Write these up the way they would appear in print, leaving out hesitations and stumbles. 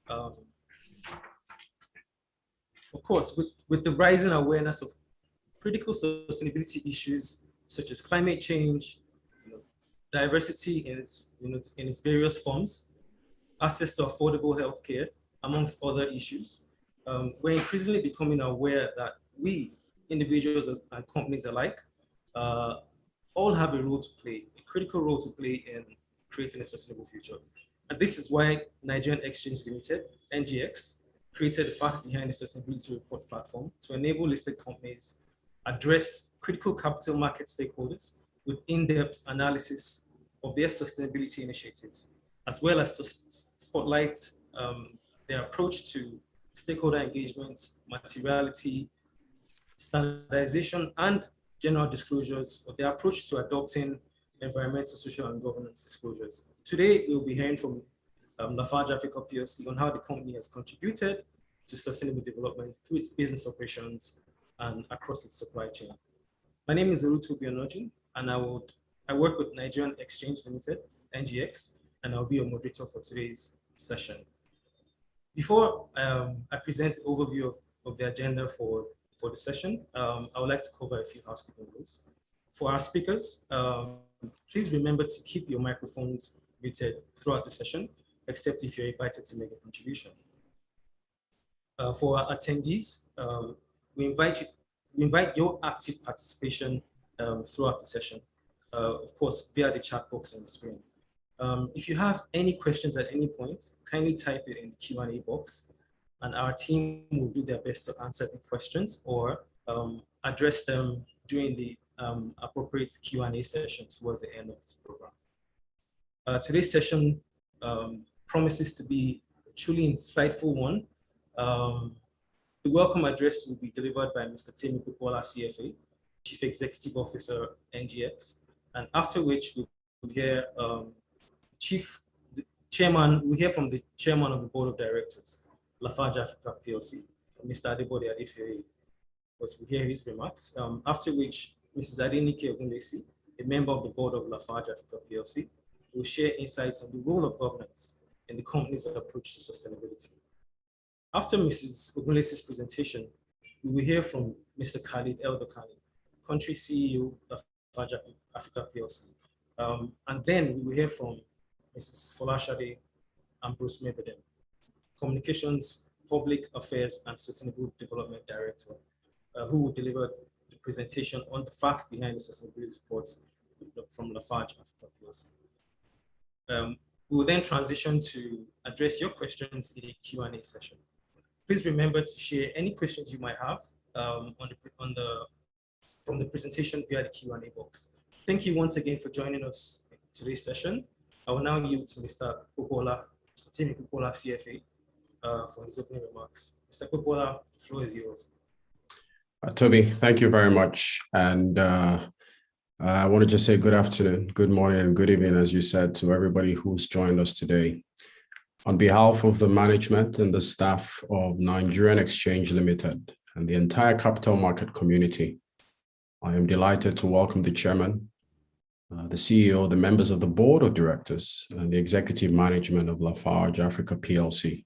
Um, of course, with the rising awareness of critical sustainability issues such as climate change, diversity in its various forms, access to affordable healthcare, amongst other issues, we're increasingly becoming aware that we, individuals and companies alike, uh, all have a role to play, a critical role to play in creating a sustainable future. And this is why Nigerian Exchange Limited, NGX, created the Facts Behind the Sustainability Report platform to enable listed companies address critical capital market stakeholders with in-depth analysis of their sustainability initiatives, as well as spotlight their approach to stakeholder engagement, materiality, standardization, and general disclosures of their approach to adopting environmental, social, and governance disclosures. Today, we'll be hearing from Lafarge Africa PLC on how the company has contributed to sustainable development through its business operations and across its supply chain. My name is Oruto Bionoji, and I work with Nigerian Exchange Limited, NGX, and I'll be your moderator for today's session. Before I present the overview of the agenda for the session, I would like to cover a few housekeeping rules. For our speakers, please remember to keep your microphones muted throughout the session, except if you're invited to make a contribution. For our attendees, we invite your active participation throughout the session, of course, via the chat box on the screen. If you have any questions at any point, kindly type it in the Q&A box, and our team will do their best to answer the questions or address them during the appropriate Q&A session towards the end of this program. Today's session promises to be a truly insightful one. The welcome address will be delivered by Mr. Temi Kupola, CFA, Chief Executive Officer, NGX, and after which we'll hear we'll hear from the Chairman of the Board of Directors, Lafarge Africa PLC, Mr. Adebode Adefioye. We'll hear his remarks, after which Mrs. Adenike Ogunlesi, a member of the Board of Lafarge Africa PLC, will share insights on the role of governance in the company's approach to sustainability. After Mrs. Ogunlesi's presentation, we will hear from Mr. Khalid Eldokani, Country CEO of Lafarge Africa PLC. And then we will hear from Mrs. Folashade Ambrose Mebeden, Communications, Public Affairs and Sustainable Development Director, who will deliver the presentation on the facts behind the sustainability report from Lafarge Africa PLC. We will then transition to address your questions in a Q&A session. Please remember to share any questions you might have from the presentation via the Q&A box. Thank you once again for joining us in today's session. I will now yield to Mr. Kupola, Mr. Temi Kupola, CFA, for his opening remarks. Mr. Kupola, the floor is yours. Toby, thank you very much. And I want to just say good afternoon, good morning, and good evening, as you said, to everybody who's joined us today. On behalf of the management and the staff of Nigerian Exchange Limited and the entire capital market community, I am delighted to welcome the chairman, the CEO, the members of the board of directors, and the executive management of Lafarge Africa PLC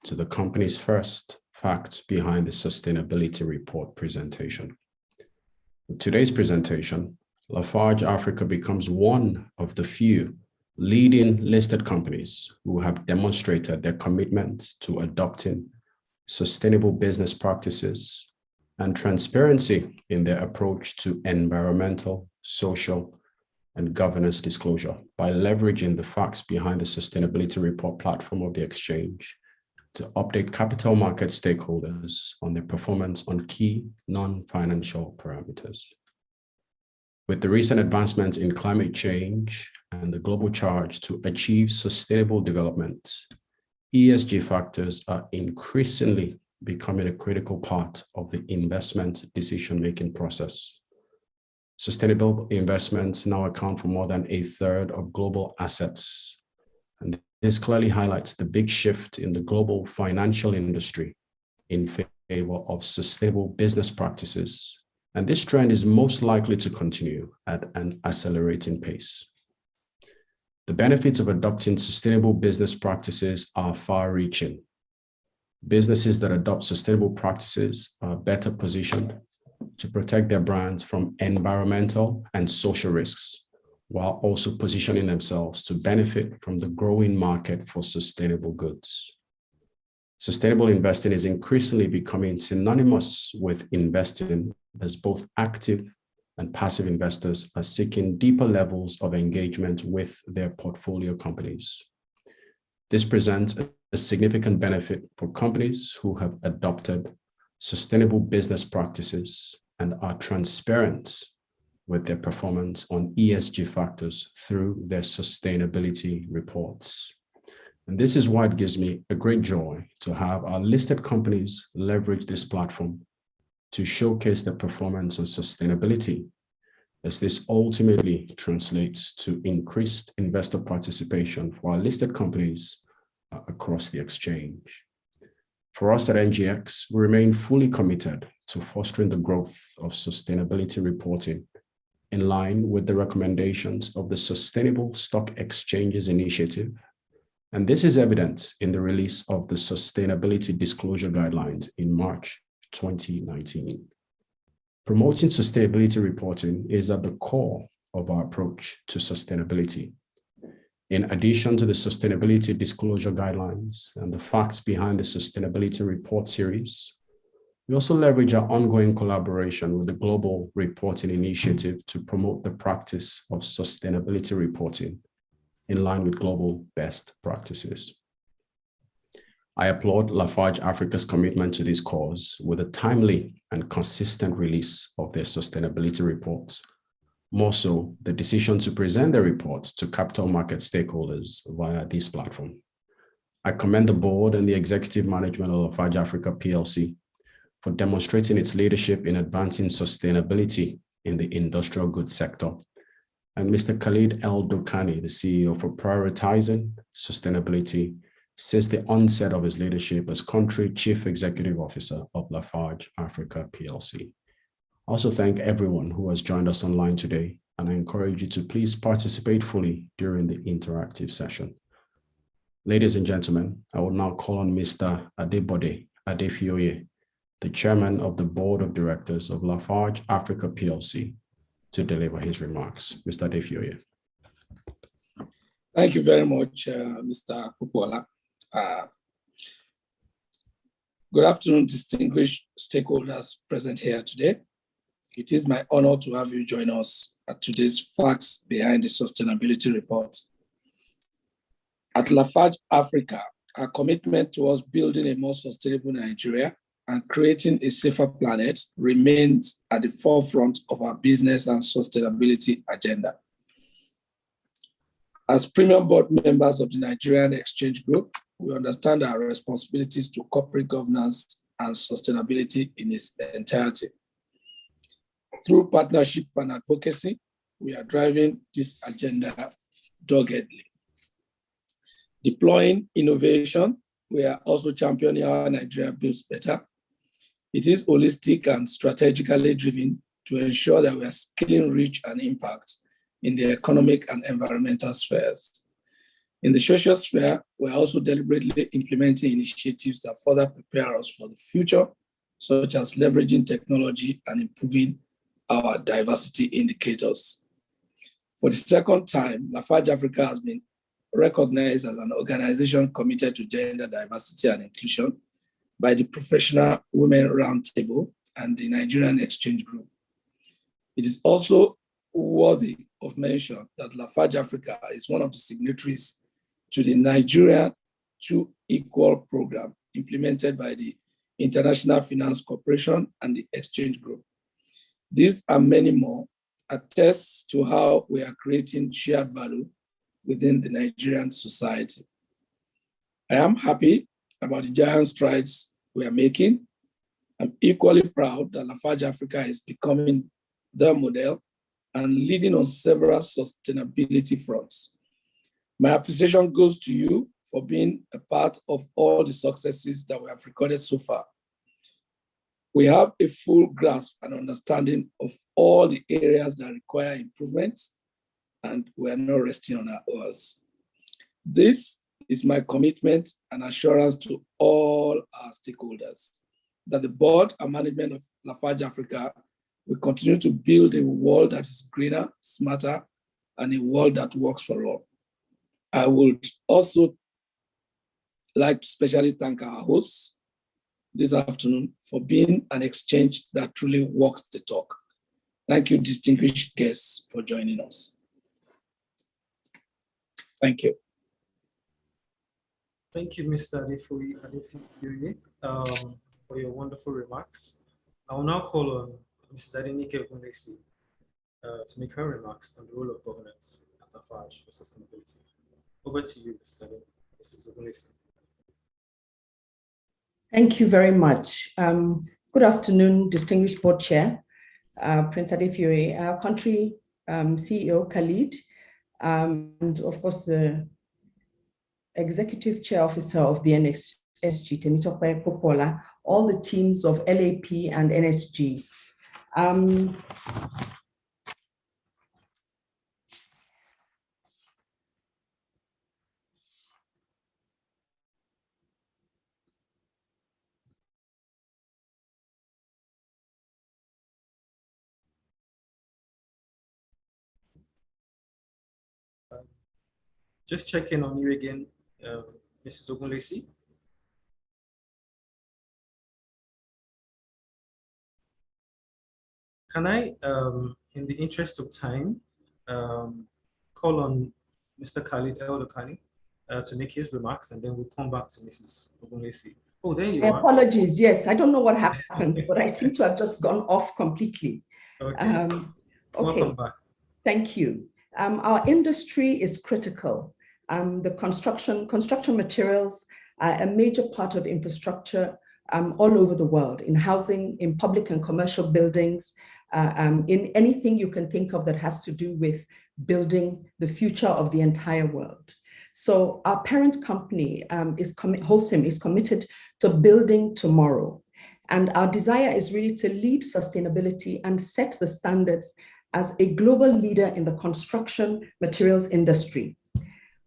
to the company's first Facts Behind the Sustainability Report presentation. With today's presentation, Lafarge Africa becomes one of the few leading listed companies who have demonstrated their commitment to adopting sustainable business practices and transparency in their approach to environmental, social, and governance disclosure by leveraging the Facts Behind the Sustainability Report platform of the exchange to update capital market stakeholders on their performance on key non-financial parameters. With the recent advancements in climate change and the global charge to achieve sustainable development, ESG factors are increasingly becoming a critical part of the investment decision-making process. Sustainable investments now account for more than a third of global assets, and this clearly highlights the big shift in the global financial industry in favor of sustainable business practices. And this trend is most likely to continue at an accelerating pace. The benefits of adopting sustainable business practices are far-reaching Businesses that adopt sustainable practices are better positioned to protect their brands from environmental and social risks, while also positioning themselves to benefit from the growing market for sustainable goods. Sustainable investing is increasingly becoming synonymous with investing, as both active and passive investors are seeking deeper levels of engagement with their portfolio companies. This presents a significant benefit for companies who have adopted sustainable business practices and are transparent with their performance on ESG factors through their sustainability reports. And this is why it gives me a great joy to have our listed companies leverage this platform to showcase their performance on sustainability, as this ultimately translates to increased investor participation for our listed companies across the exchange. For us at NGX, we remain fully committed to fostering the growth of sustainability reporting in line with the recommendations of the Sustainable Stock Exchanges Initiative. And this is evident in the release of the Sustainability Disclosure Guidelines in March 2019. Promoting sustainability reporting is at the core of our approach to sustainability. In addition to the Sustainability Disclosure Guidelines and the facts behind the Sustainability Report series, we also leverage our ongoing collaboration with the Global Reporting Initiative to promote the practice of sustainability reporting in line with global best practices. I applaud Lafarge Africa's commitment to this cause with a timely and consistent release of their sustainability reports. More so, the decision to present the report to capital market stakeholders via this platform. I commend the board and the executive management of Lafarge Africa PLC for demonstrating its leadership in advancing sustainability in the industrial goods sector, and Mr. Khalid El Dokani, the CEO, for prioritizing sustainability since the onset of his leadership as country chief executive officer of Lafarge Africa PLC. I also thank everyone who has joined us online today, and I encourage you to please participate fully during the interactive session. Ladies and gentlemen, I will now call on Mr. Adebode Adefioye, the chairman of the board of directors of Lafarge Africa PLC, to deliver his remarks. Mr. Adefioye. Thank you very much, Mr. Pupola. Good afternoon, distinguished stakeholders present here today. It is my honor to have you join us at today's Facts Behind the Sustainability Report. At Lafarge Africa, our commitment towards building a more sustainable Nigeria and creating a safer planet remains at the forefront of our business and sustainability agenda. As premium board members of the Nigerian Exchange Group, we understand our responsibilities to corporate governance and sustainability in its entirety. Through partnership and advocacy, we are driving this agenda doggedly. Deploying innovation, we are also championing how Nigeria builds better. It is holistic and strategically driven to ensure that we are scaling reach and impact in the economic and environmental spheres. In the social sphere, we're also deliberately implementing initiatives that further prepare us for the future, such as leveraging technology and improving our diversity indicators. For the second time, Lafarge Africa has been recognized as an organization committed to gender diversity and inclusion by the Professional Women Roundtable and the Nigerian Exchange Group. It is also worthy of mention that Lafarge Africa is one of the signatories to the Nigeria 2 Equal program implemented by the International Finance Corporation and the Exchange Group. These and many more attest to how we are creating shared value within the Nigerian society. I am happy about the giant strides we are making. I'm equally proud that Lafarge Africa is becoming the model and leading on several sustainability fronts. My appreciation goes to you for being a part of all the successes that we have recorded so far. We have a full grasp and understanding of all the areas that require improvement, and we are not resting on our oars. This is my commitment and assurance to all our stakeholders that the board and management of Lafarge Africa will continue to build a world that is greener, smarter, and a world that works for all. I would also like to specially thank our hosts this afternoon for being an exchange that truly walks the talk. Thank you, distinguished guests, for joining us. Thank you. Thank you, Mr. Adefuye, for your wonderful remarks. I will now call on Mrs. Adenike Ogunlesi to make her remarks on the role of governance at Lafarge for sustainability. Over to you, Mrs. Ogunlesi. Thank you very much. Good afternoon, distinguished board chair, Prince Adefuye, our country CEO Khalid, and of course the executive chair officer of the NSG, Temitope Popola, all the teams of LAP and NSG. Just checking on you again, Mrs. Ogunlesi. Can I, in the interest of time, call on Mr. Khalid El-Lokani to make his remarks, and then we'll come back to Mrs. Ogunlesi. Oh, there you are. Apologies, yes. I don't know what happened, but I seem to have just gone off completely. Okay. Okay. Welcome back. Thank you. Our industry is critical. The construction materials are a major part of infrastructure all over the world, in housing, in public and commercial buildings, in anything you can think of that has to do with building the future of the entire world. So our parent company, Holcim, is committed to building tomorrow. And our desire is really to lead sustainability and set the standards as a global leader in the construction materials industry.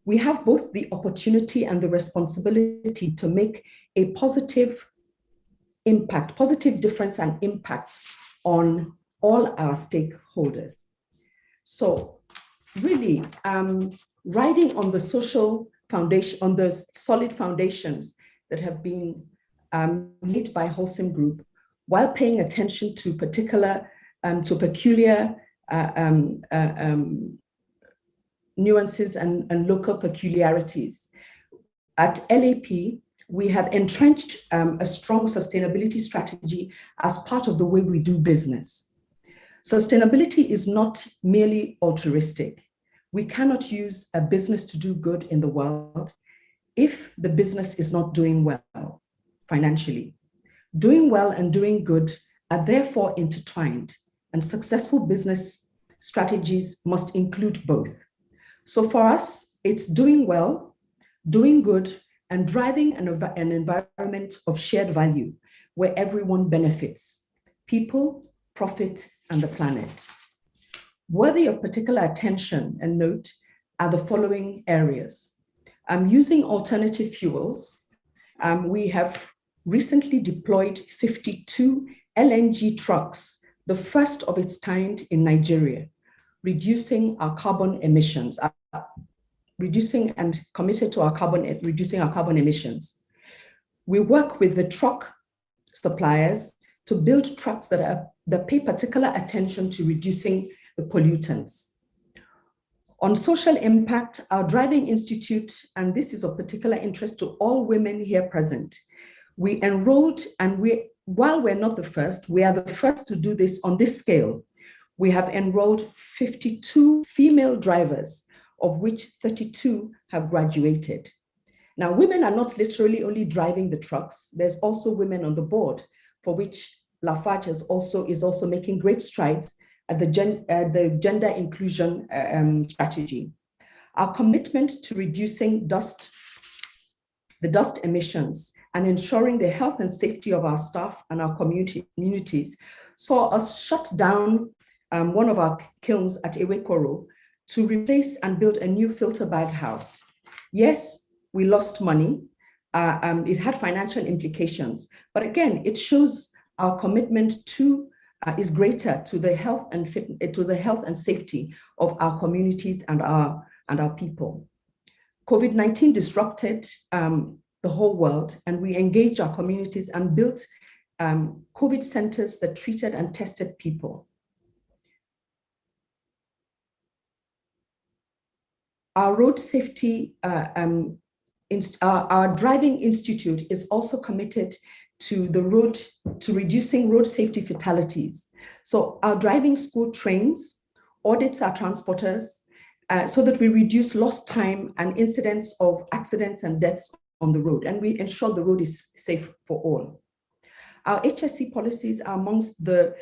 We have both the opportunity and the responsibility to make a positive impact, positive difference and impact on all our stakeholders. So really, riding on the social foundation, on the solid foundations that have been laid by Holcim Group, while paying attention to peculiar nuances and local peculiarities. At LAP, we have entrenched a strong sustainability strategy as part of the way we do business. Sustainability is not merely altruistic. We cannot use a business to do good in the world if the business is not doing well financially. Doing well and doing good are therefore intertwined, and successful business strategies must include both. So for us, it's doing well, doing good, and driving an environment of shared value where everyone benefits: people, profit, and the planet. Worthy of particular attention and note are the following areas. Using alternative fuels, we have recently deployed 52 LNG trucks, the first of its kind in Nigeria, reducing our carbon emissions, reducing and committed to reducing our carbon emissions. We work with the truck suppliers to build trucks that pay particular attention to reducing the pollutants. On social impact, our Driving Institute, and this is of particular interest to all women here present, we enrolled, and while we're not the first, we are the first to do this on this scale. We have enrolled 52 female drivers, of which 32 have graduated. Now, women are not literally only driving the trucks. There's also women on the board, for which Lafarge is also making great strides at the gender inclusion strategy. Our commitment to reducing the dust emissions and ensuring the health and safety of our staff and our communities saw us shut down one of our kilns at Ewekoro to replace and build a new filter bag house. Yes, we lost money. It had financial implications, but again, it shows our commitment to is greater to the health and safety of our communities and our people. COVID-19 disrupted the whole world, and we engaged our communities and built COVID centers that treated and tested people. Our road safety, our driving institute is also committed to reducing road safety fatalities. So our driving school trains, audits our transporters, so that we reduce lost time and incidents of accidents and deaths on the road, and we ensure the road is safe for all. Our HSE policies are amongst the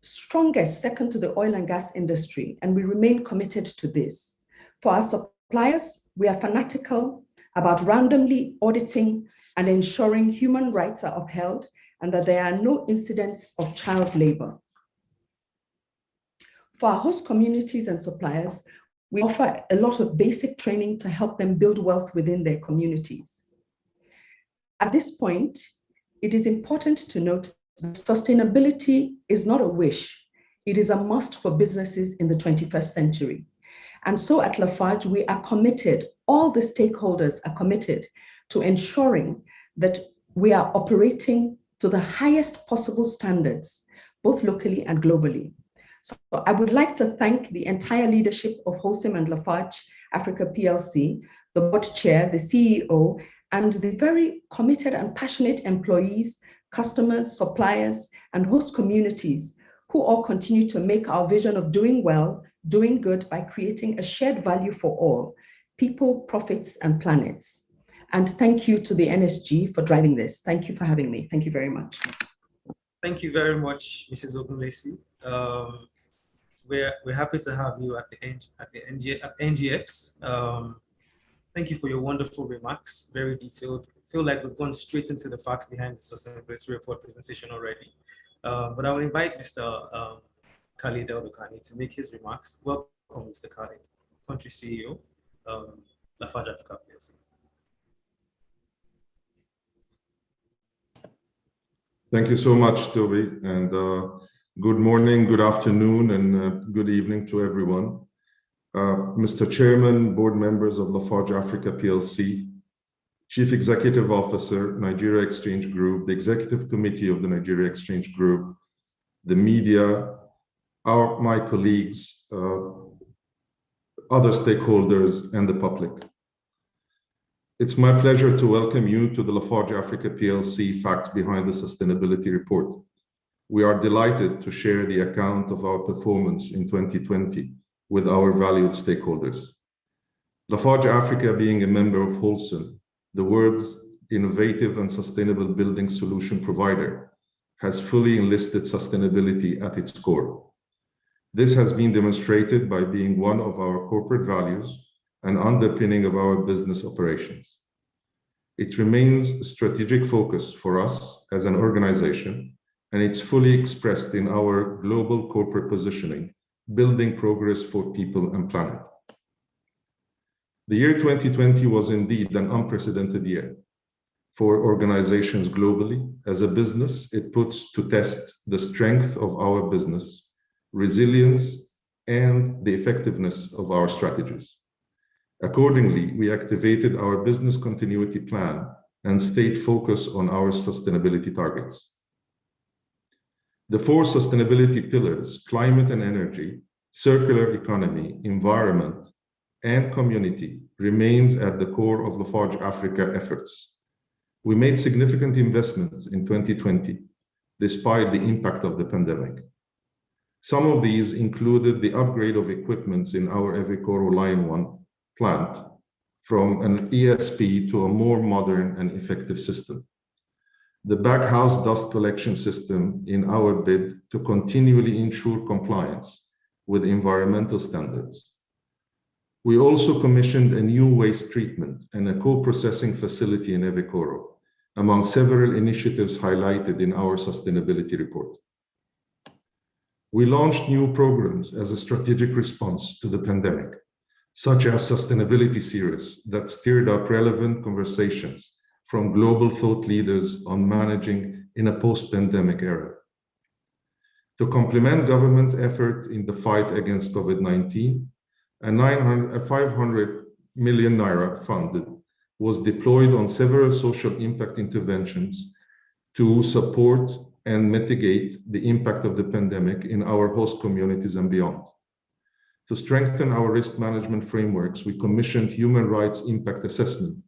strongest, second to the oil and gas industry, and we remain committed to this. For our suppliers, we are fanatical about randomly auditing and ensuring human rights are upheld and that there are no incidents of child labor. For our host communities and suppliers, we offer a lot of basic training to help them build wealth within their communities. At this point, it is important to note that sustainability is not a wish. It is a must for businesses in the 21st century. And so at Lafarge, we are committed, all the stakeholders are committed to ensuring that we are operating to the highest possible standards, both locally and globally. So I would like to thank the entire leadership of Holcim and Lafarge Africa PLC, the board chair, the CEO, and the very committed and passionate employees, customers, suppliers, and host communities who all continue to make our vision of doing well, doing good by creating a shared value for all, people, profits, and planets. And thank you to the NSG for driving this. Thank you for having me. Thank you very much. Thank you very much, Mrs. Ogunlesi. We're happy to have you at the NGX. Thank you for your wonderful remarks, very detailed. I feel like we've gone straight into the facts behind the sustainability report presentation already. But I will invite Mr. Khalid El-Dokani to make his remarks. Welcome, Mr. Khalid, Country CEO, Lafarge Africa PLC. Thank you so much, Toby, and good morning, good afternoon, and good evening to everyone. Mr. Chairman, board members of Lafarge Africa PLC, Chief Executive Officer, Nigeria Exchange Group, the Executive Committee of the Nigeria Exchange Group, the media, my colleagues, other stakeholders, and the public. It's my pleasure to welcome you to the Lafarge Africa PLC Facts Behind the Sustainability Report. We are delighted to share the account of our performance in 2020 with our valued stakeholders. Lafarge Africa, being a member of Holcim, the world's innovative and sustainable building solution provider, has fully enlisted sustainability at its core. This has been demonstrated by being one of our corporate values and underpinning of our business operations. It remains a strategic focus for us as an organization, and it's fully expressed in our global corporate positioning, building progress for people and planet. The year 2020 was indeed an unprecedented year for organizations globally. As a business, it puts to test the strength of our business, resilience, and the effectiveness of our strategies. Accordingly, we activated our business continuity plan and stayed focused on our sustainability targets. The four sustainability pillars, climate and energy, circular economy, environment, and community, remains at the core of Lafarge Africa efforts. We made significant investments in 2020, despite the impact of the pandemic. Some of these included the upgrade of equipment in our Evekoro Line 1 plant from an ESP to a more modern and effective system. The backhouse dust collection system in our bid to continually ensure compliance with environmental standards. We also commissioned a new waste treatment and a co-processing facility in Evekoro, among several initiatives highlighted in our sustainability report. We launched new programs as a strategic response to the pandemic, such as sustainability series that stirred up relevant conversations from global thought leaders on managing in a post-pandemic era. To complement government's effort in the fight against COVID-19, a 500 million naira fund was deployed on several social impact interventions to support and mitigate the impact of the pandemic in our host communities and beyond. To strengthen our risk management frameworks, we commissioned human rights impact assessment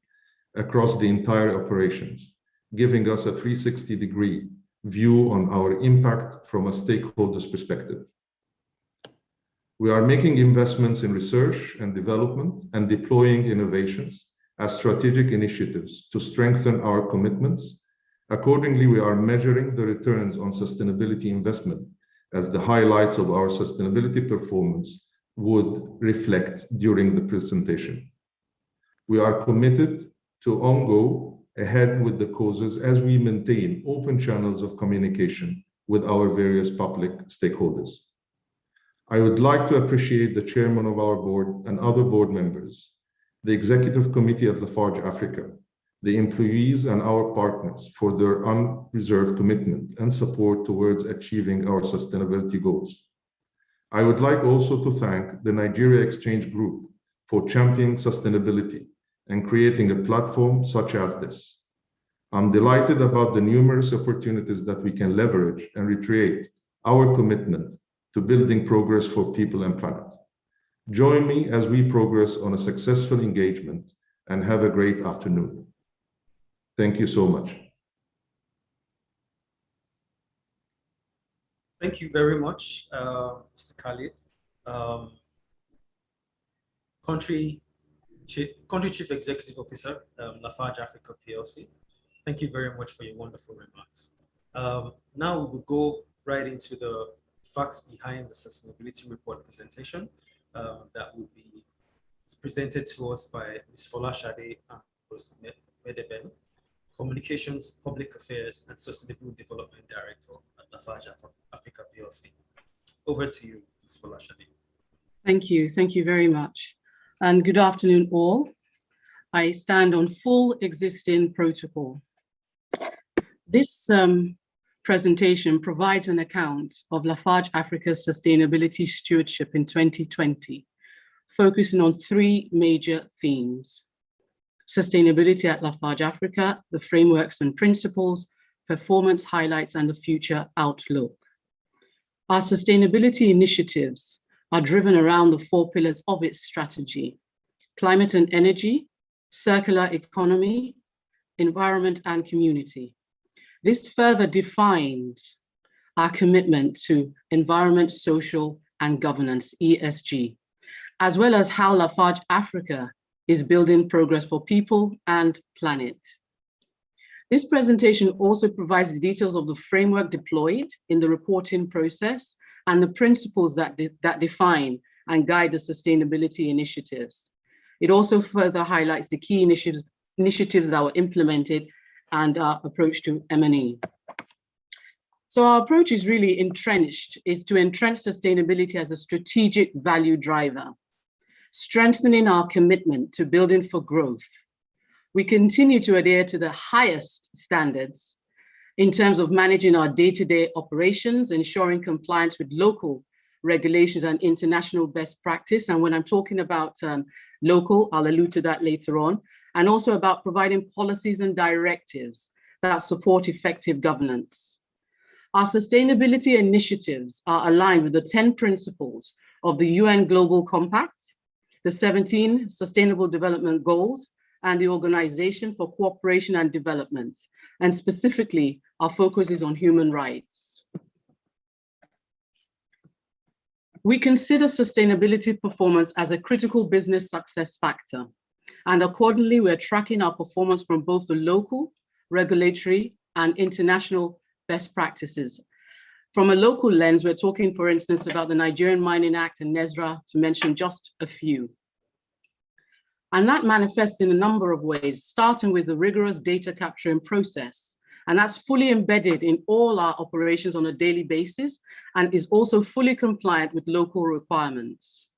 across the entire operations, giving us a 360-degree view on our impact from a stakeholder's perspective. We are making investments in research and development and deploying innovations as strategic initiatives to strengthen our commitments. Accordingly, we are measuring the returns on sustainability investment as the highlights of our sustainability performance would reflect during the presentation. We are committed to go ahead with the causes as we maintain open channels of communication with our various public stakeholders. I would like to appreciate the chairman of our board and other board members, the executive committee at Lafarge Africa, the employees and our partners for their unreserved commitment and support towards achieving our sustainability goals. I would like also to thank the Nigeria Exchange Group for championing sustainability and creating a platform such as this. I'm delighted about the numerous opportunities that we can leverage and reiterate our commitment to building progress for people and planet. Join me as we progress on a successful engagement and have a great afternoon. Thank you so much. Thank you very much, Mr. Khalid. Country Chief Executive Officer, Lafarge Africa PLC. Thank you very much for your wonderful remarks. Now we will go right into the facts behind the sustainability report presentation that will be presented to us by Ms. Folashade and Ms. Medeben, Communications, Public Affairs, and Sustainable Development Director at Lafarge Africa PLC. Over to you, Ms. Folashade. Thank you very much. And good afternoon all. I stand on full existing protocol. This presentation provides an account of Lafarge Africa's sustainability stewardship in 2020, focusing on three major themes: sustainability at Lafarge Africa, the frameworks and principles, performance highlights, and the future outlook. Our sustainability initiatives are driven around the four pillars of its strategy: climate and energy, circular economy, environment, and community. This further defines our commitment to environment, social, and governance, ESG, as well as how Lafarge Africa is building progress for people and planet. This presentation also provides the details of the framework deployed in the reporting process and the principles that define and guide the sustainability initiatives. It also further highlights the key initiatives that were implemented and our approach to M&E. So our approach is really is to entrench sustainability as a strategic value driver, strengthening our commitment to building for growth. We continue to adhere to the highest standards in terms of managing our day-to-day operations, ensuring compliance with local regulations and international best practice. And when I'm talking about local, I'll allude to that later on, and also about providing policies and directives that support effective governance. Our sustainability initiatives are aligned with the 10 principles of the UN Global Compact, the 17 Sustainable Development Goals, and the Organization for Cooperation and Development. And specifically, our focus is on human rights. We consider sustainability performance as a critical business success factor. And accordingly, we're tracking our performance from both the local, regulatory, and international best practices. From a local lens, we're talking, for instance, about the Nigerian Mining Act and NESRA, to mention just a few. And that manifests in a number of ways, starting with the rigorous data capturing process. And that's fully embedded in all our operations on a daily basis and is also fully compliant with local requirements.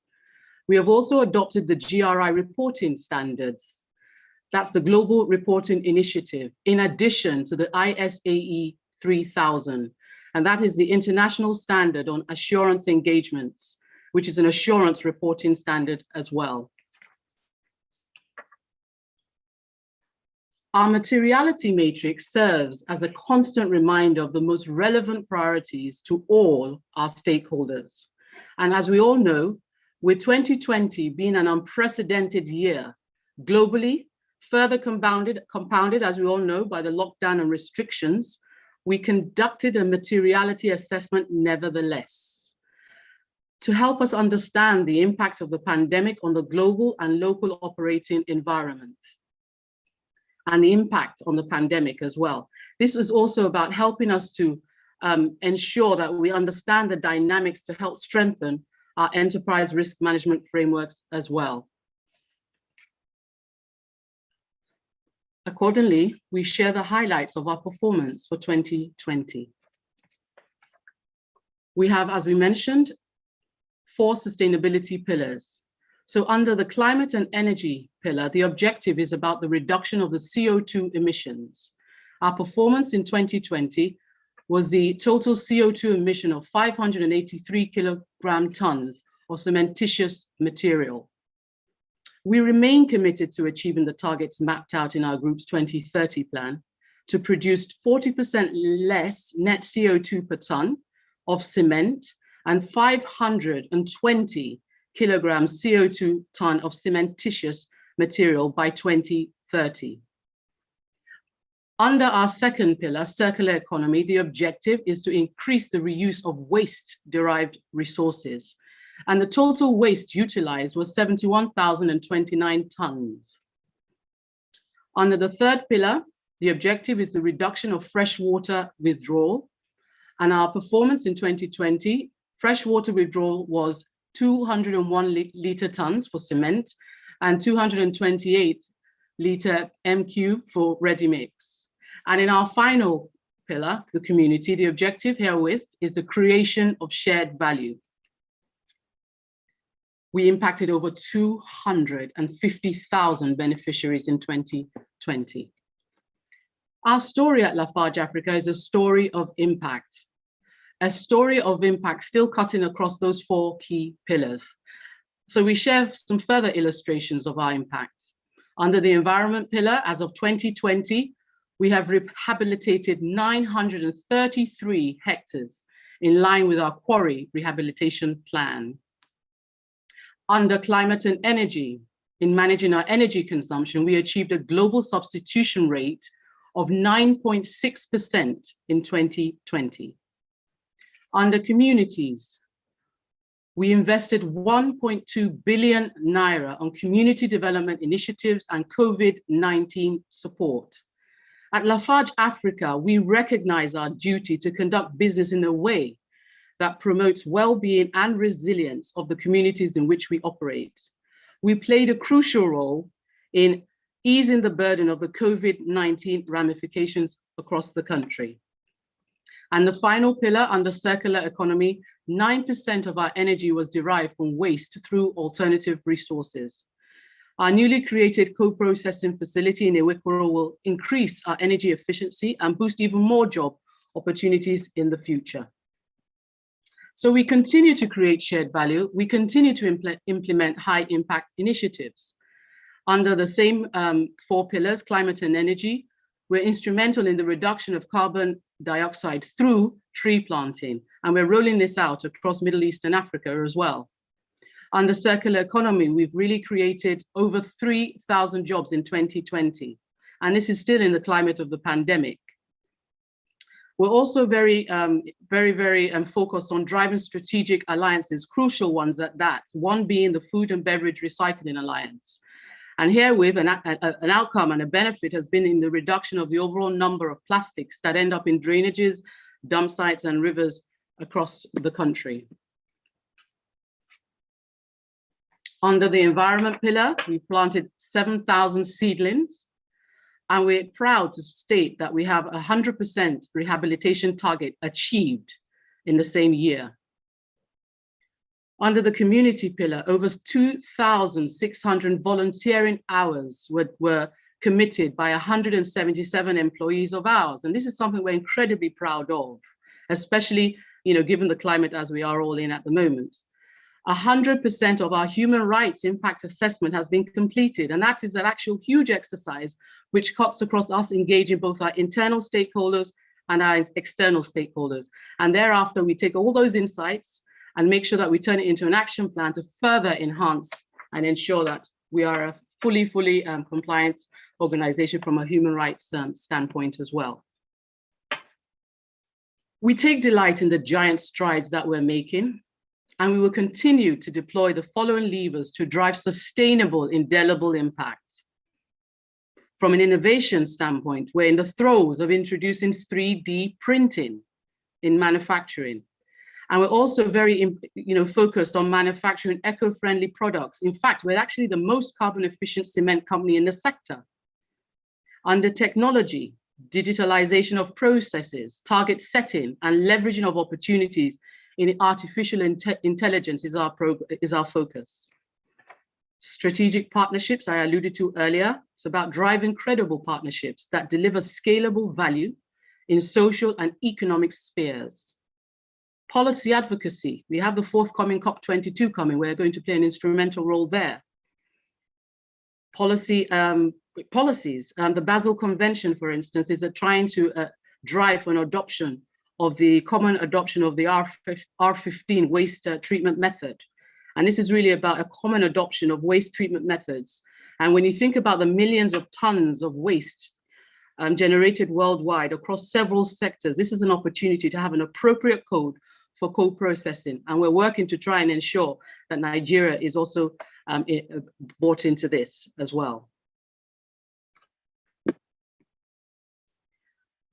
We have also adopted the GRI reporting standards. That's the Global Reporting Initiative, in addition to the ISAE 3000. And that is the international standard on assurance engagements, which is an assurance reporting standard as well. Our materiality matrix serves as a constant reminder of the most relevant priorities to all our stakeholders. And as we all know, with 2020 being an unprecedented year globally, further compounded, as we all know, by the lockdown and restrictions, we conducted a materiality assessment nevertheless, to help us understand the impact of the pandemic on the global and local operating environment, and the impact on the pandemic as well. This is also about helping us to ensure that we understand the dynamics to help strengthen our enterprise risk management frameworks as well. Accordingly, we share the highlights of our performance for 2020. We have, as we mentioned, 4 sustainability pillars. So under the climate and energy pillar, the objective is about the reduction of the CO2 emissions. Our performance in 2020 was the total CO2 emission of 583 kilogram tons of cementitious material. We remain committed to achieving the targets mapped out in our group's 2030 plan to produce 40% less net CO2 per ton of cement and 520 kilograms CO2 ton of cementitious material by 2030. Under our second pillar, circular economy, the objective is to increase the reuse of waste-derived resources. And the total waste utilized was 71,029 tons. Under the third pillar, the objective is the reduction of freshwater withdrawal. And our performance in 2020, freshwater withdrawal was 201 liter tons for cement and 228 liter MQ for ready mix. And in our final pillar, the community, the objective herewith is the creation of shared value. We impacted over 250,000 beneficiaries in 2020. Our story at Lafarge Africa is a story of impact. A story of impact still cutting across those 4 key pillars. So we share some further illustrations of our impact. Under the environment pillar, as of 2020, we have rehabilitated 933 hectares in line with our quarry rehabilitation plan. Under climate and energy, in managing our energy consumption, we achieved a global substitution rate of 9.6% in 2020. Under communities, we invested 1.2 billion naira on community development initiatives and COVID-19 support. At Lafarge Africa, we recognize our duty to conduct business in a way that promotes well-being and resilience of the communities in which we operate. We played a crucial role in easing the burden of the COVID-19 ramifications across the country. And the final pillar under circular economy, 9% of our energy was derived from waste through alternative resources. Our newly created co-processing facility in Ewekoro will increase our energy efficiency and boost even more job opportunities in the future. So we continue to create shared value. We continue to implement high impact initiatives. Under the same 4 pillars, climate and energy, we're instrumental in the reduction of carbon dioxide through tree planting, and we're rolling this out across Middle East and Africa as well. Under circular economy, we've really created over 3,000 jobs in 2020, and this is still in the climate of the pandemic. We're also very focused on driving strategic alliances, crucial ones at that, one being the Food and Beverage Recycling Alliance. And herewith, an outcome and a benefit has been in the reduction of the overall number of plastics that end up in drainages, dump sites, and rivers across the country. Under the environment pillar, we planted 7,000 seedlings, and we're proud to state that we have 100% rehabilitation target achieved in the same year. Under the community pillar, over 2,600 volunteering hours were committed by 177 employees of ours. And this is something we're incredibly proud of, especially, given the climate as we are all in at the moment. 100% of our human rights impact assessment has been completed. And that is an actual huge exercise which cuts across us engaging both our internal stakeholders and our external stakeholders. And thereafter, we take all those insights and make sure that we turn it into an action plan to further enhance and ensure that we are a fully compliant organization from a human rights standpoint as well. We take delight in the giant strides that we're making, and we will continue to deploy the following levers to drive sustainable, indelible impact. From an innovation standpoint, we're in the throes of introducing 3D printing in manufacturing. And we're also very focused on manufacturing eco-friendly products. In fact, we're actually the most carbon efficient cement company in the sector. Under technology, digitalization of processes, target setting, and leveraging of opportunities in artificial intelligence is our focus. Strategic partnerships, I alluded to earlier. It's about driving credible partnerships that deliver scalable value in social and economic spheres. Policy advocacy, we have the forthcoming COP22 coming. We're going to play an instrumental role there. Policies, the Basel Convention, for instance, is trying to drive for an adoption of the common adoption of the R15 waste treatment method. And this is really about a common adoption of waste treatment methods. And when you think about the millions of tons of waste generated worldwide across several sectors, this is an opportunity to have an appropriate code for co-processing. And we're working to try and ensure that Nigeria is also bought into this as well.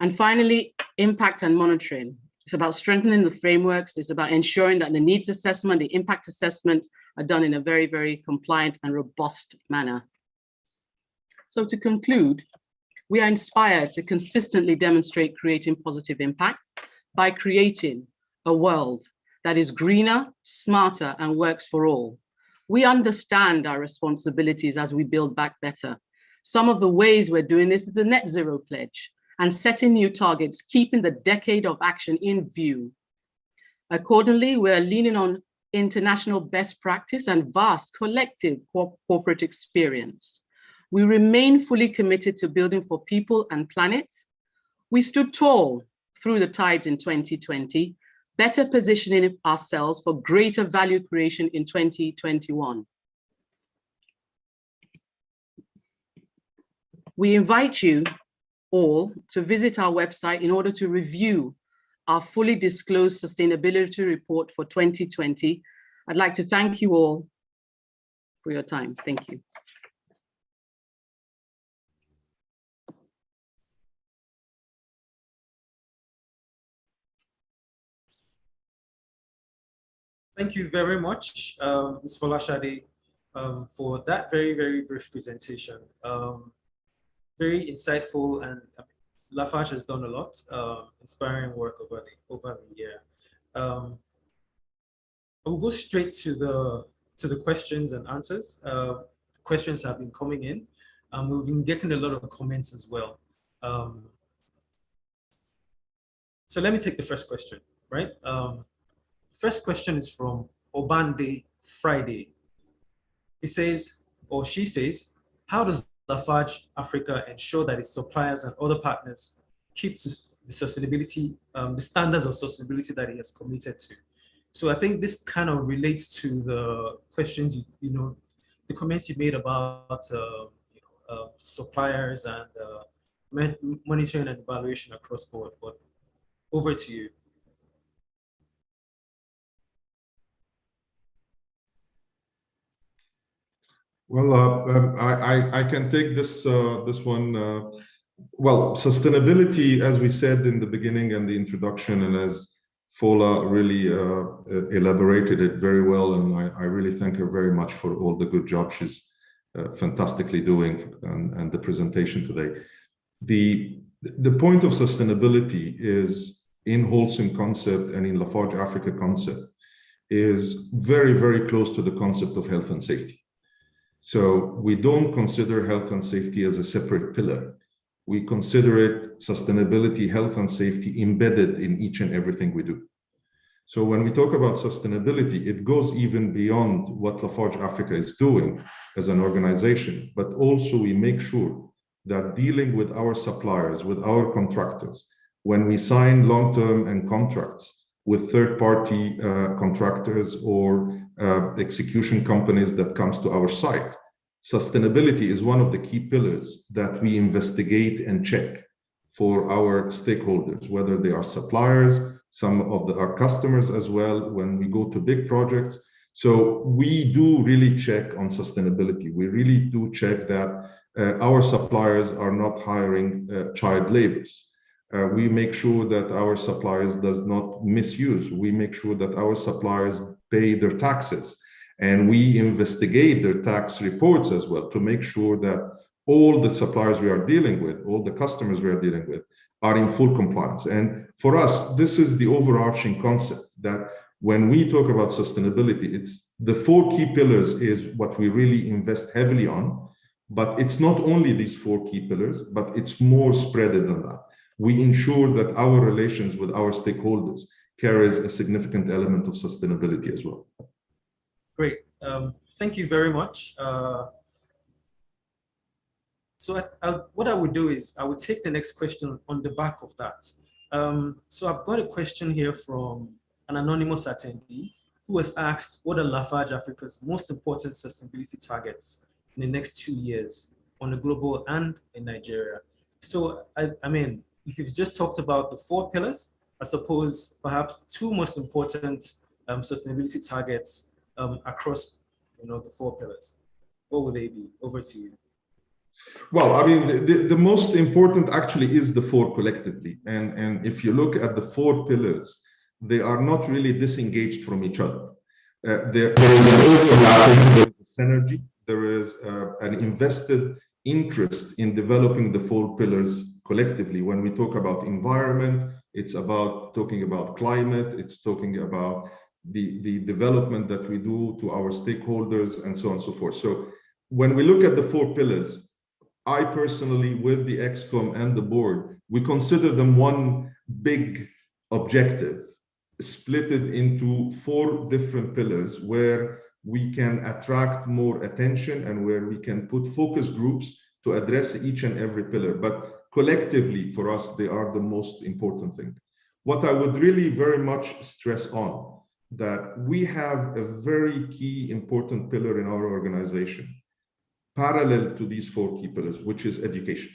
And finally, impact and monitoring. It's about strengthening the frameworks. It's about ensuring that the needs assessment, the impact assessment are done in a very, very compliant and robust manner. So to conclude, we are inspired to consistently demonstrate creating positive impact by creating a world that is greener, smarter, and works for all. We understand our responsibilities as we build back better. Some of the ways we're doing this is the net zero pledge and setting new targets, keeping the decade of action in view. Accordingly, we're leaning on international best practice and vast collective corporate experience. We remain fully committed to building for people and planet. We stood tall through the tides in 2020, better positioning ourselves for greater value creation in 2021. We invite you all to visit our website in order to review our fully disclosed sustainability report for 2020. I'd like to thank you all for your time. Thank you. Thank you very much, Ms. Folashade, for that very, very brief presentation. Very insightful, and Lafarge has done a lot, inspiring work over the year. I will go straight to the questions and answers. Questions have been coming in. We've been getting a lot of comments as well. So let me take the first question, right? First question is from Obande Friday. He says, or she says, how does Lafarge Africa ensure that its suppliers and other partners keep to the sustainability, the standards of sustainability that it has committed to? So I think this kind of relates to the questions, the comments you made about suppliers and monitoring and evaluation across board. But over to you. Well, I can take this one. Well, sustainability, as we said in the beginning and the introduction, and as Fola really elaborated it very well, and I really thank her very much for all the good job she's fantastically doing and the presentation today. The point of sustainability is in Wholesome concept and in Lafarge Africa concept. is very, very close to the concept of health and safety. So we don't consider health and safety as a separate pillar. We consider it sustainability, health and safety embedded in each and everything we do. So when we talk about sustainability, it goes even beyond what Lafarge Africa is doing as an organization, but also we make sure that dealing with our suppliers, with our contractors, when we sign long-term and contracts with third-party contractors or execution companies that comes to our site, sustainability is one of the key pillars that we investigate and check for our stakeholders, whether they are suppliers, some of our customers as well, when we go to big projects. So we do really check on sustainability. We really do check that our suppliers are not hiring child laborers. We make sure that our suppliers does not misuse. We make sure that our suppliers pay their taxes. And we investigate their tax reports as well to make sure that all the suppliers we are dealing with, all the customers we are dealing with, are in full compliance. And for us, this is the overarching concept that when we talk about sustainability, it's the 4 key pillars is what we really invest heavily on. But it's not only these 4 key pillars, but it's more spread than that. We ensure that our relations with our stakeholders carries a significant element of sustainability as well. Great. Thank you very much. So what I would do is I would take the next question on the back of that. So I've got a question here from an anonymous attendee who has asked, what are Lafarge Africa's most important sustainability targets in the next 2 years on the global and in Nigeria? So, I mean, if you've just talked about the 4 pillars, I suppose perhaps 2 most important sustainability targets across, the 4 pillars. What would they be? Over to you. Well, I mean, the most important actually is the 4 collectively. And if you look at the 4 pillars, they are not really disengaged from each other. There is an overlap, there is a synergy, there is an invested interest in developing the 4 pillars collectively. When we talk about environment, it's about talking about climate, it's talking about the development that we do to our stakeholders and so on and so forth. So when we look at the 4 pillars, I personally, with the ExCom and the board, we consider them one big objective, split it into 4 different pillars where we can attract more attention and where we can put focus groups to address each and every pillar. But collectively, for us, they are the most important thing. What I would really very much stress on, that we have a very key important pillar in our organization, parallel to these 4 key pillars, which is education.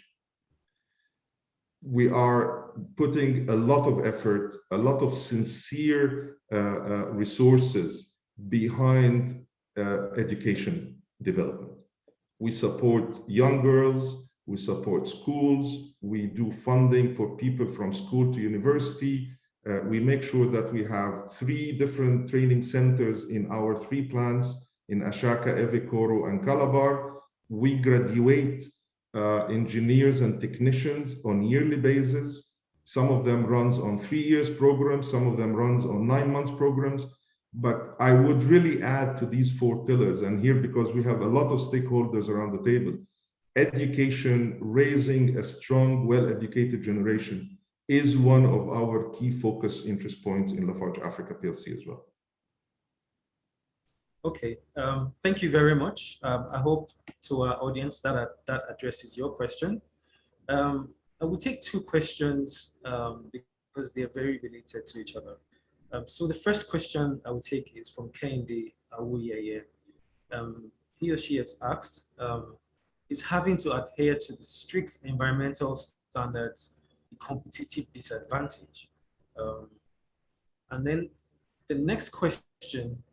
We are putting a lot of effort, a lot of sincere resources behind education development. We support young girls, we support schools, we do funding for people from school to university. We make sure that we have 3 different training centers in our 3 plants in Ashaka, Evikoro, and Calabar. We graduate engineers and technicians on yearly basis. Some of them runs on 3 years programs, some of them runs on 9 months programs. But I would really add to these 4 pillars, and here because we have a lot of stakeholders around the table, education, raising a strong, well-educated generation is one of our key focus interest points in Lafarge Africa PLC as well. Okay, thank you very much. I hope to our audience that addresses your question. I will take 2 questions because they are very related to each other. So the first question I will take is from Kehinde Awuyeye. He or she has asked, is having to adhere to the strict environmental standards a competitive disadvantage? And then the next question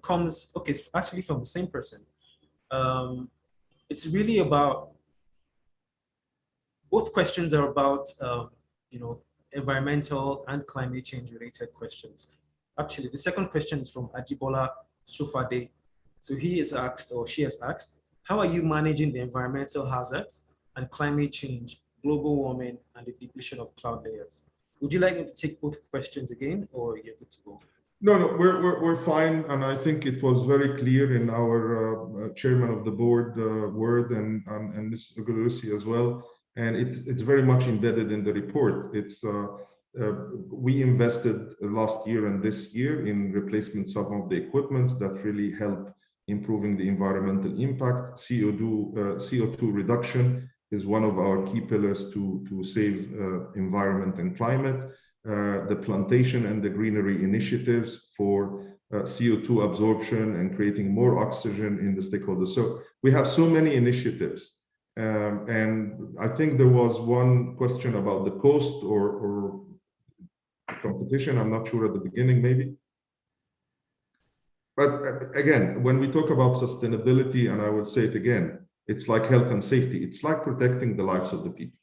comes, okay, it's actually from the same person. It's really about, both questions are about, environmental and climate change related questions. Actually, the second question is from Ajibola Sofade. So he has asked, or she has asked, how are you managing the environmental hazards and climate change, global warming, and the depletion of cloud layers? Would you like me to take both questions again, or you're good to go? No, we're fine, and I think it was very clear in our chairman of the board word and Ms. Ugurusi as well, and it's very much embedded in the report. It's we invested last year and this year in replacement some of the equipments that really help improving the environmental impact. CO2 reduction is one of our key pillars to save environment and climate. The plantation and the greenery initiatives for CO2 absorption and creating more oxygen in the stakeholders. So we have so many initiatives. And I think there was one question about the cost or competition. I'm not sure at the beginning, maybe. But again, when we talk about sustainability, and I will say it again, it's like health and safety. It's like protecting the lives of the people.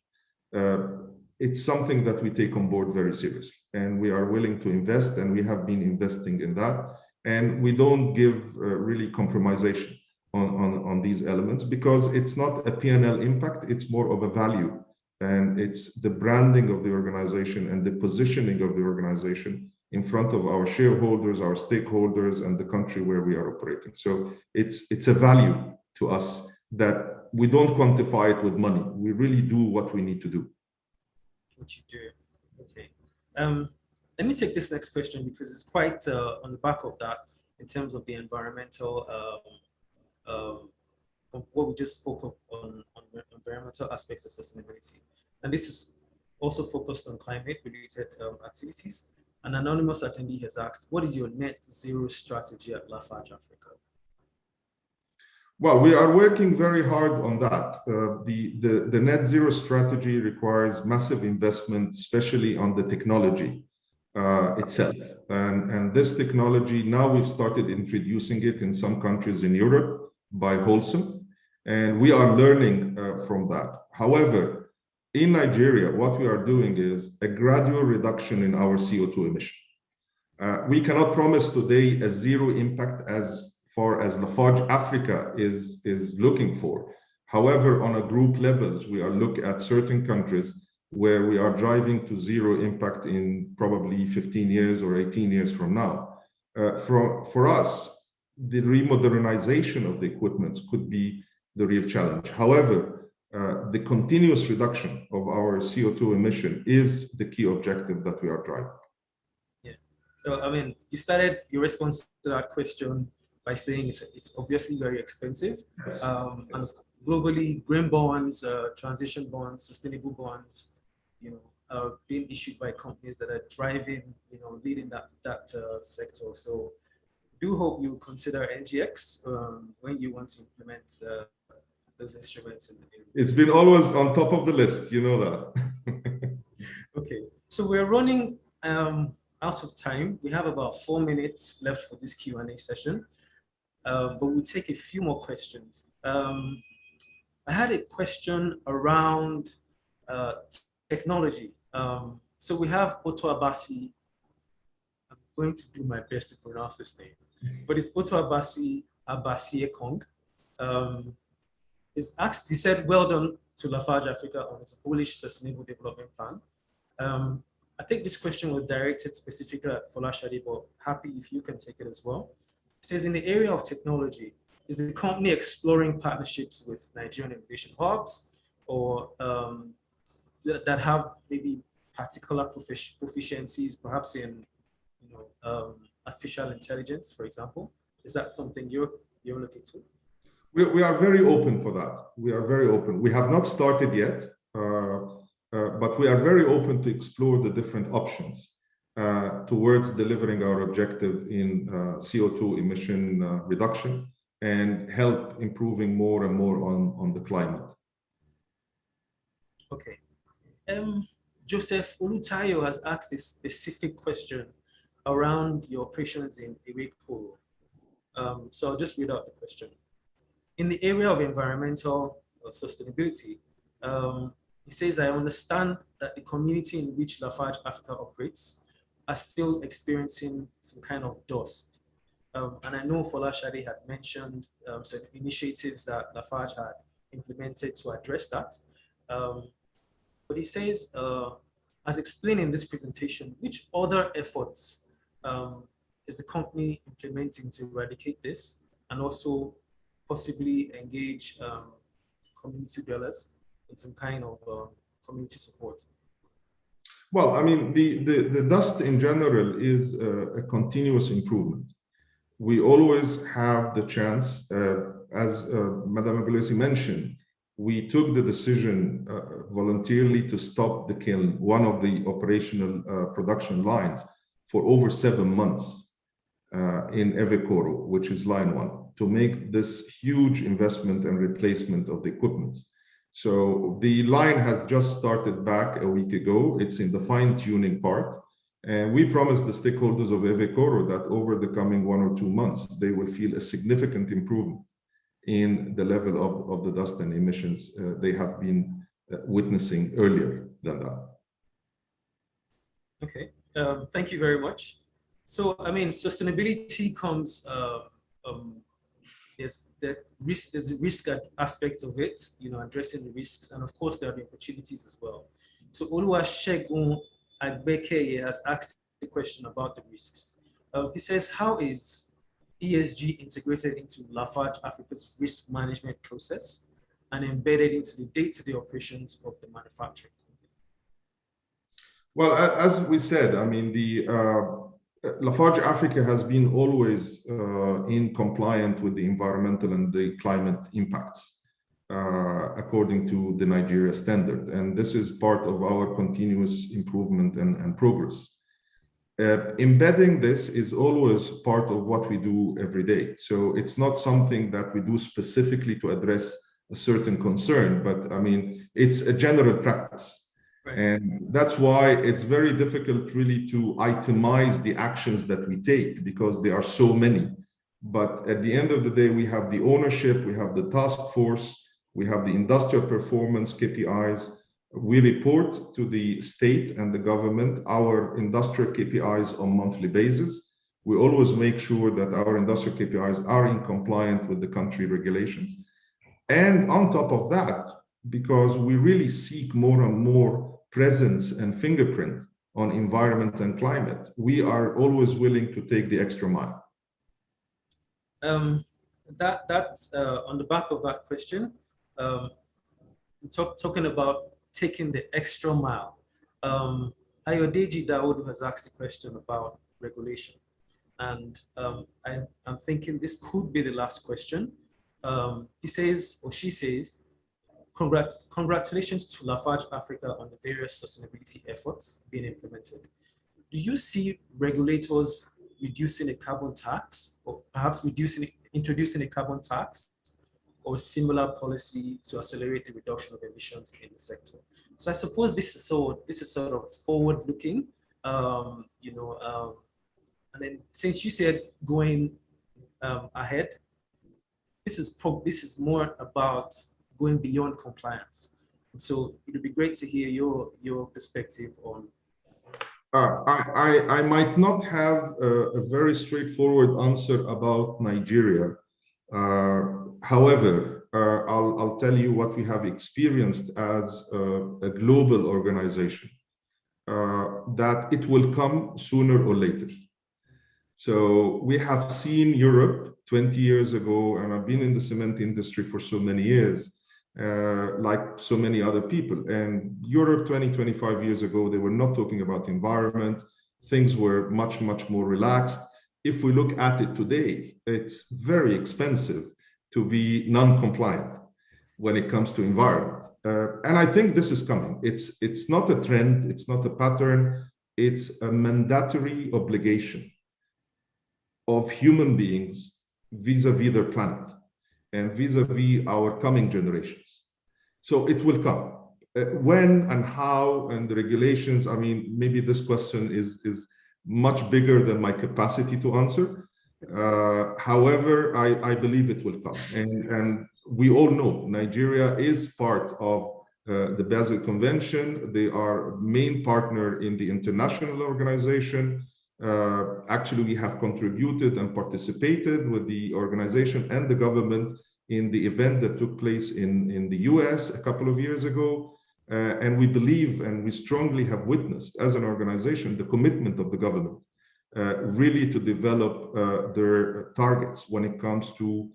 It's something that we take on board very seriously, and we are willing to invest, and we have been investing in that. And we don't give really compromisation on these elements, because it's not a P&L impact, it's more of a value. And it's the branding of the organization and the positioning of the organization in front of our shareholders, our stakeholders, and the country where we are operating. So it's a value to us that we don't quantify it with money. We really do what we need to do. What you do. Okay. Let me take this next question, because it's quite on the back of that in terms of the environmental, what we just spoke of on environmental aspects of sustainability. And this is also focused on climate-related activities. An anonymous attendee has asked, what is your net zero strategy at Lafarge Africa? Well, we are working very hard on that. The net zero strategy requires massive investment, especially on the technology itself. And this technology, now we've started introducing it in some countries in Europe by Wholesome, and we are learning from that. However, in Nigeria, what we are doing is a gradual reduction in our CO2 emission. We cannot promise today a zero impact as far as Lafarge Africa is looking for. However, on a group levels, we are looking at certain countries where we are driving to zero impact in probably 15 years or 18 years from now. For us, the remodernization of the equipment could be the real challenge. However, the continuous reduction of our CO2 emission is the key objective that we are driving. Yeah. So, I mean, you started your response to that question by saying it's obviously very expensive. Yes. And globally, green bonds, transition bonds, sustainable bonds, are being issued by companies that are driving, leading that sector. So, do hope you consider NGX when you want to implement those instruments. It's been always on top of the list, you know that. Okay, so we're running out of time. We have about 4 minutes left for this Q&A session, but we'll take a few more questions. I had a question around technology. So we have Otto Abasi. I'm going to do my best to pronounce this name, but it's Otto Abasi Ekong. He said, well done to Lafarge Africa on its bullish sustainable development plan. I think this question was directed specifically at Folashade, but happy if you can take it as well. It says, in the area of technology, is the company exploring partnerships with Nigerian innovation hubs or that have maybe particular proficiencies, perhaps in artificial intelligence, for example? Is that something you're looking to? We are very open for that. We are very open. We have not started yet, but we are very open to explore the different options towards delivering our objective in CO2 emission reduction and help improving more and more on the climate. Okay. Joseph Olutayo has asked a specific question around your operations in Iweko. So I'll just read out the question. In the area of environmental sustainability, he says, I understand that the community in which Lafarge Africa operates are still experiencing some kind of dust. And I know Folashade had mentioned some initiatives that Lafarge had implemented to address that. But he says, as explained in this presentation, which other efforts is the company implementing to eradicate this, and also possibly engage community dwellers in some kind of community support? Well, I mean, the dust in general is a continuous improvement. We always have the chance, as Madame Abulesi mentioned, we took the decision voluntarily to stop the kiln, one of the operational production lines, for over 7 months in Evekoro, which is line 1, to make this huge investment and replacement of the equipment. So the line has just started back a week ago. It's in the fine-tuning part. And we promised the stakeholders of Evekoro that over the coming 1 or 2 months, they will feel a significant improvement in the level of the dust and emissions they have been witnessing earlier than that. Okay, thank you very much. So, I mean, sustainability comes, there's a risk aspect of it, you know, addressing the risks, and of course there are the opportunities as well. So Oluwasegun Agbekeye has asked a question about the risks. He says, how is ESG integrated into Lafarge Africa's risk management process and embedded into the day-to-day operations of the manufacturing company? Well, as we said, I mean, the Lafarge Africa has been always in compliance with the environmental and the climate impacts according to the Nigeria standard. And this is part of our continuous improvement and progress. Embedding this is always part of what we do every day. So it's not something that we do specifically to address a certain concern, but I mean, it's a general practice. Right. And that's why it's very difficult really to itemize the actions that we take, because there are so many. But at the end of the day, we have the ownership, we have the task force, we have the industrial performance KPIs. We report to the state and the government our industrial KPIs on a monthly basis. We always make sure that our industrial KPIs are in compliance with the country regulations. And on top of that, because we really seek more and more presence and fingerprint on environment and climate, we are always willing to take the extra mile. On the back of that question, talking about taking the extra mile, Ayodeji Dawodu has asked a question about regulation, and I'm thinking this could be the last question. He says, or she says, congratulations to Lafarge Africa on the various sustainability efforts being implemented. Do you see regulators reducing a carbon tax, or perhaps introducing a carbon tax or similar policy to accelerate the reduction of emissions in the sector? So I suppose this is sort of forward-looking, you know, and then since you said going ahead, this is more about going beyond compliance. And so it would be great to hear your perspective on. I might not have a very straightforward answer about Nigeria. However, I'll tell you what we have experienced as a global organization, that it will come sooner or later. So we have seen Europe 20 years ago, and I've been in the cement industry for so many years, like so many other people. And Europe 20, 25 years ago, they were not talking about environment. Things were much, much more relaxed. If we look at it today, it's very expensive to be non-compliant when it comes to environment. And I think this is coming. It's not a trend, it's not a pattern, it's a mandatory obligation of human beings vis-a-vis their planet and vis-a-vis our coming generations. So it will come. When and how and the regulations, I mean, maybe this question is much bigger than my capacity to answer. However, I believe it will come. And we all know Nigeria is part of the Basel Convention. They are main partner in the international organization. Actually, we have contributed and participated with the organization and the government in the event that took place in the US a couple of years ago. And we believe and we strongly have witnessed as an organization the commitment of the government really to develop their targets when it comes to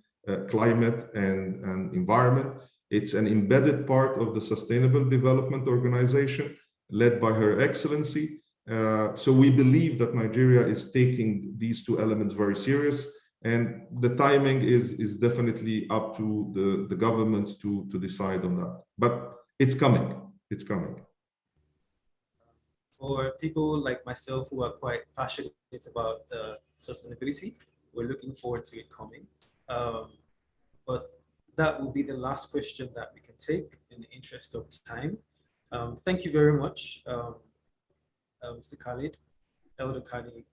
climate and environment. It's an embedded part of the Sustainable Development Organization led by Her Excellency. So we believe that Nigeria is taking these two elements very serious, and the timing is definitely up to the governments to decide on that. But it's coming. It's coming. For people like myself who are quite passionate about sustainability, we're looking forward to it coming. But that will be the last question that we can take in the interest of time. Thank you very much, Mr. Khalid El-Dokani,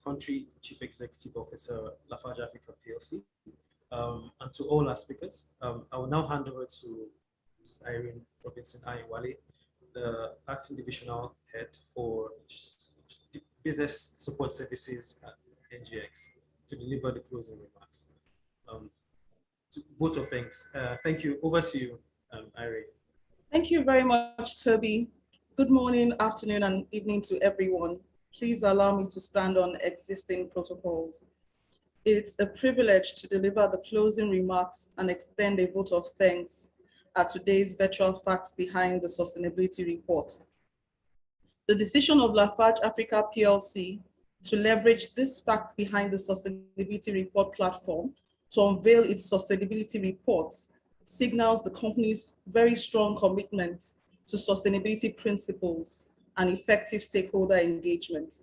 Country Chief Executive Officer, Lafarge Africa PLC, and to all our speakers. I will now hand over to Ms. Irene Robinson-Ayinwale, the Acting Divisional Head for Business Support Services at NGX, to deliver the closing remarks. Vote of thanks. Thank you. Over to you, Irene. Thank you very much, Toby. Good morning, afternoon, and evening to everyone. Please allow me to stand on existing protocols. It's a privilege to deliver the closing remarks and extend a vote of thanks at today's virtual Facts Behind the Sustainability Report. The decision of Lafarge Africa PLC to leverage this Facts Behind the Sustainability Report platform to unveil its sustainability reports signals the company's very strong commitment to sustainability principles and effective stakeholder engagement.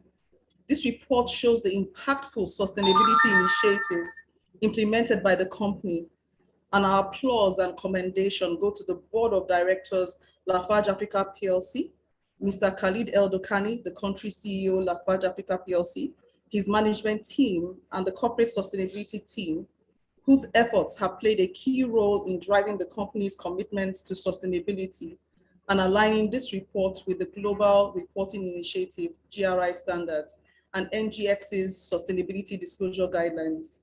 This report shows the impactful sustainability initiatives implemented by the company, and our applause and commendation go to the Board of Directors, Lafarge Africa PLC, Mr. Khalid El-Dokani, the country CEO, Lafarge Africa PLC, his management team, and the corporate sustainability team, whose efforts have played a key role in driving the company's commitments to sustainability and aligning this report with the Global Reporting Initiative, GRI standards, and NGX's Sustainability Disclosure Guidelines.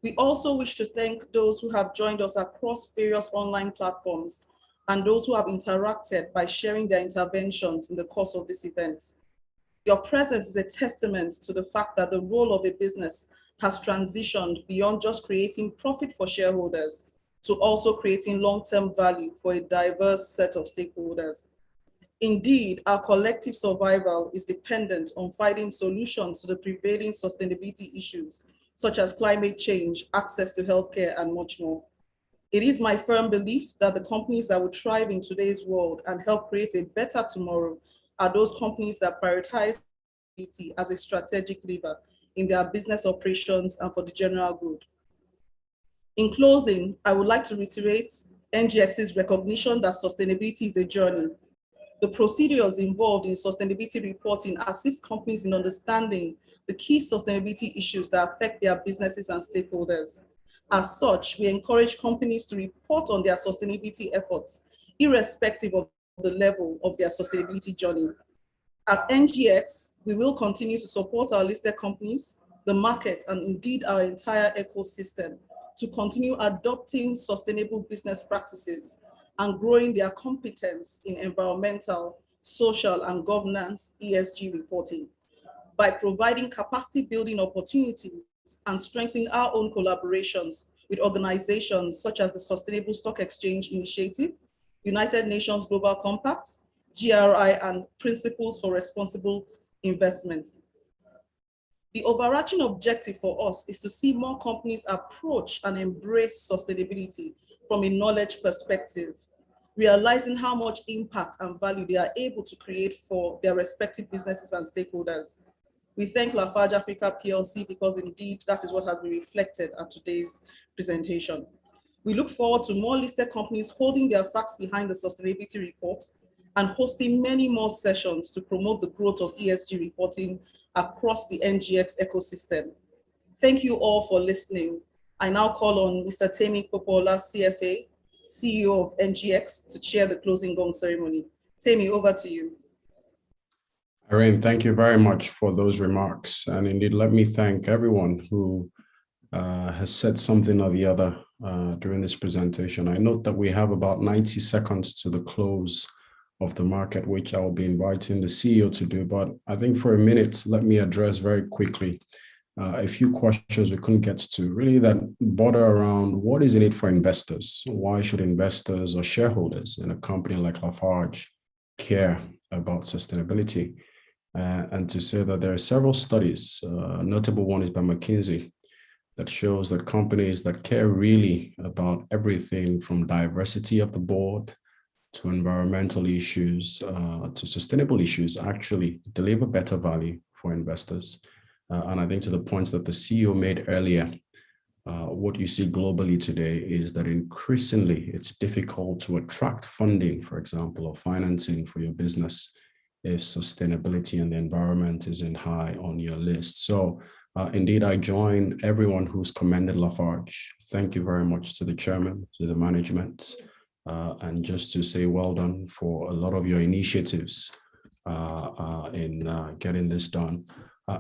We also wish to thank those who have joined us across various online platforms and those who have interacted by sharing their interventions in the course of this event. Your presence is a testament to the fact that the role of a business has transitioned beyond just creating profit for shareholders to also creating long-term value for a diverse set of stakeholders. Indeed, our collective survival is dependent on finding solutions to the prevailing sustainability issues, such as climate change, access to healthcare, and much more. It is my firm belief that the companies that will thrive in today's world and help create a better tomorrow are those companies that prioritize sustainability as a strategic lever in their business operations and for the general good. In closing, I would like to reiterate NGX's recognition that sustainability is a journey. The procedures involved in sustainability reporting assist companies in understanding the key sustainability issues that affect their businesses and stakeholders. As such, we encourage companies to report on their sustainability efforts, irrespective of the level of their sustainability journey. At NGX, we will continue to support our listed companies, the market, and indeed our entire ecosystem to continue adopting sustainable business practices and growing their competence in environmental, social, and governance ESG reporting by providing capacity building opportunities and strengthening our own collaborations with organizations such as the Sustainable Stock Exchange Initiative, United Nations Global Compact, GRI, and Principles for Responsible Investment. The overarching objective for us is to see more companies approach and embrace sustainability from a knowledge perspective, realizing how much impact and value they are able to create for their respective businesses and stakeholders. We thank Lafarge Africa PLC because indeed that is what has been reflected at today's presentation. We look forward to more listed companies holding their facts behind the sustainability reports and hosting many more sessions to promote the growth of ESG reporting across the NGX ecosystem. Thank you all for listening. I now call on Mr. Temi Popola, CFA, CEO of NGX, to chair the closing gong ceremony. Temi, over to you. Irene, thank you very much for those remarks. And indeed, let me thank everyone who has said something or the other during this presentation. I note that we have about 90 seconds to the close of the market, which I will be inviting the CEO to do. But I think for a minute, let me address very quickly a few questions we couldn't get to, really that border around what is in it for investors? Why should investors or shareholders in a company like Lafarge care about sustainability? And to say that there are several studies, a notable one is by McKinsey, that shows that companies that care really about everything from diversity of the board to environmental issues to sustainable issues actually deliver better value for investors. And I think to the points that the CEO made earlier, what you see globally today is that increasingly it's difficult to attract funding, for example, or financing for your business if sustainability and the environment isn't high on your list. So indeed, I join everyone who's commended Lafarge. Thank you very much to the chairman, to the management, and just to say well done for a lot of your initiatives in getting this done.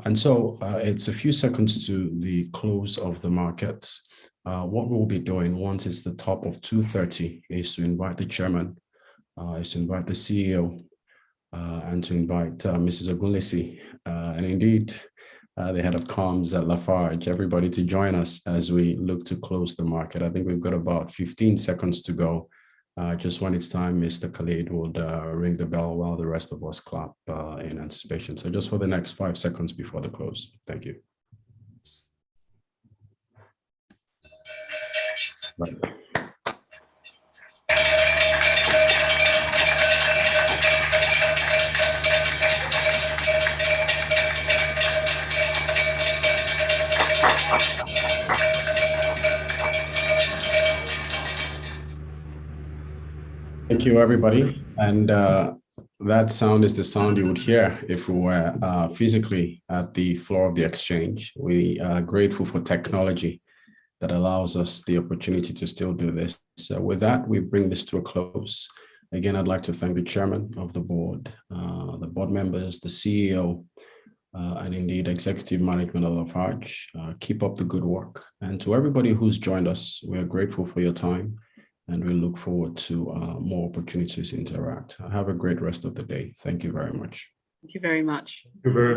And so it's a few seconds to the close of the market. What we'll be doing once it's the top of 2:30 is to invite the chairman, is to invite the CEO, and to invite Mrs. Ogunlesi, and indeed the head of comms at Lafarge, everybody to join us as we look to close the market. I think we've got about 15 seconds to go. Just when it's time, Mr. Khalid would ring the bell while the rest of us clap in anticipation. So just for the next 5 seconds before the close. Thank you. Right. Thank you, everybody. And that sound is the sound you would hear if we were physically at the floor of the exchange. We are grateful for technology that allows us the opportunity to still do this. So with that, we bring this to a close. Again, I'd like to thank the chairman of the board members, the CEO, and indeed executive management of Lafarge. Keep up the good work. And to everybody who's joined us, we are grateful for your time. And we look forward to more opportunities to interact. Have a great rest of the day. Thank you very much. Thank you very much. Thank you very